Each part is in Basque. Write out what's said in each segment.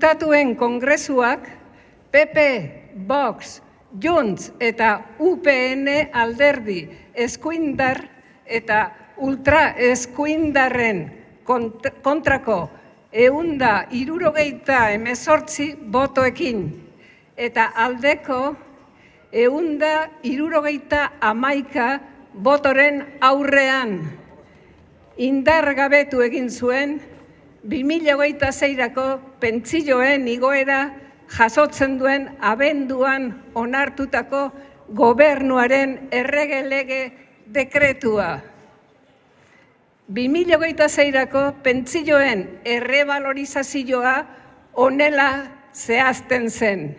Diputatuen kongresuak PP, Vox, Junts eta UPN alderdi eskuindar eta ultraeskuindarren kontrako 178 botoekin eta aldeko 171 botoren aurrean indargabetu egin zuen 2026ko pentsioen igoera jasotzen duen abenduan onartutako gobernuaren errege lege dekretua. 2026ko pentsioen errebalorizazioa honela zehazten zen.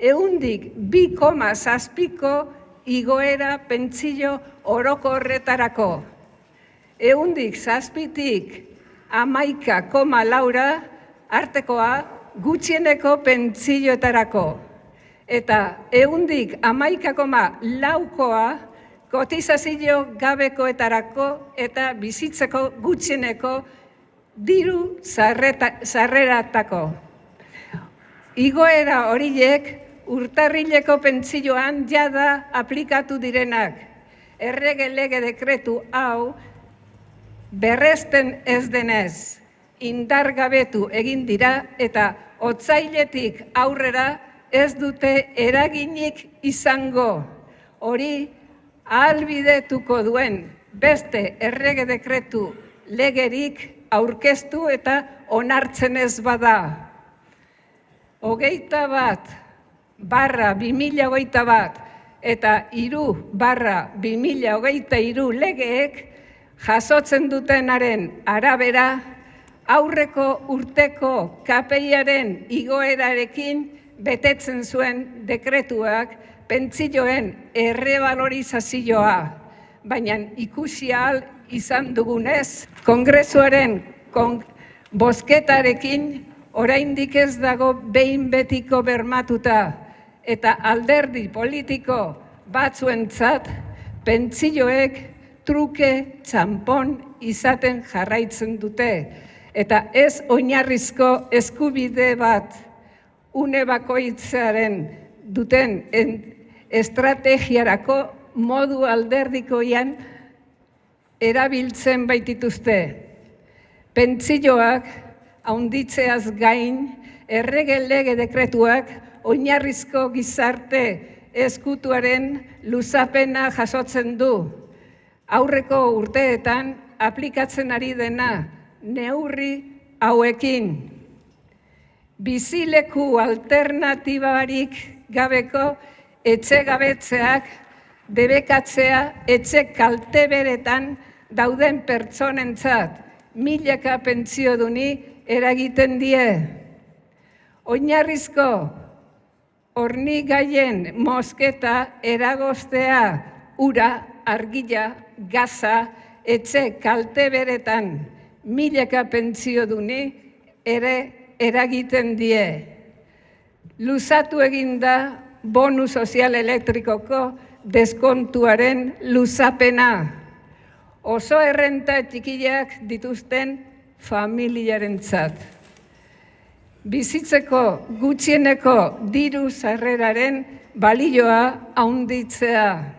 2,7ko igoera pentsio orokorretarako. 7tik 11,4 artekoa gutxieneko pentsioetarako. Eta 11,4koa kotizazio gabekoetarako eta bizitzeko gutxieneko diru sarreratako. Igoera horiek urtarrileko pentsioan jada aplikatu direnak. Errege lege dekretu hau berresten ez denez, indargabetu egin dira eta otsailetik aurrera ez dute eraginik izango. Hori ahalbidetuko duen beste errege dekretu legerik aurkeztu eta onartzen ez bada. 21/2021 eta 3/2023 legeek jasotzen dutenaren arabera, aurreko urteko KPI-aren igoerarekin betetzen zuen dekretuak pentsioen errebalorizazioa. Baina ikusi ahal izan dugunez, kongresuaren bozketarekin oraindik ez dago behin betiko bermatuta eta alderdi politiko batzuentzat pentsioek truke txanpon izaten jarraitzen dute eta ez oinarrizko eskubide bat une bakoitzaren duten estrategiarako modu alderdikoian erabiltzen baitituzte. Pentsioak handitzeaz gain, errege lege dekretuak oinarrizko gizarte ezkutuaren luzapena jasotzen du. Aurreko urteetan aplikatzen ari dena neurri hauekin. Bizileku alternatibarik gabeko etxegabetzeak debekatzea etxe kalteberetan dauden pertsonentzat milaka pentsioduni eragiten die. Oinarrizko hornigaien mozketa eragoztea ura, argia, gaza, etxe kalteberetan milaka pentsioduni ere eragiten die. Luzatu eginda bonu sozial elektrikoko deskontuaren luzapena. Oso errenta txikiak dituzten familiarentzat. Bizitzeko gutxieneko diru sarreraren balioa handitzea.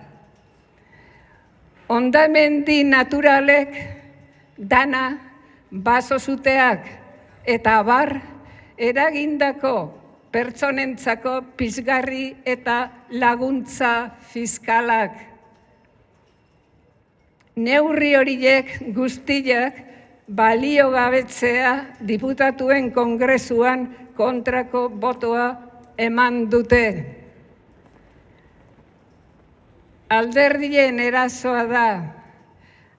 Hondamendi naturalek dana, basozuteak eta abar eragindako pertsonentzako pizgarri eta laguntza fiskalak. Neurri horiek guztiak baliogabetzea diputatuen kongresuan kontrako botoa eman dute. Alderdien erasoa da,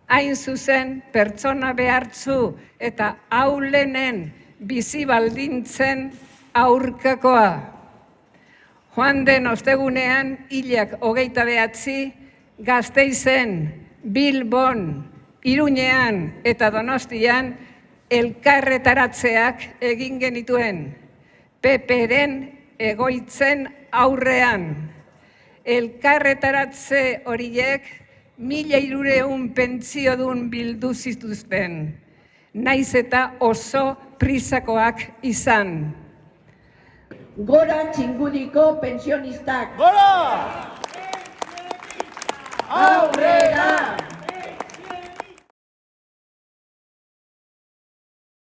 hain zuzen pertsona behartzu eta ahulenen bizi baldintzen aurkakoa. Joan den ostegunean, hilak 29, Gasteizen, Bilbon, Iruñean eta Donostian elkarretaratzeak egin genituen. PP-ren egoitzen aurrean. Elkarretaratze horiek 1.300 pentsiodun bildu zituzten, naiz eta oso prisakoak izan. Gora Txingudiko pensionistak. Gora! Aurre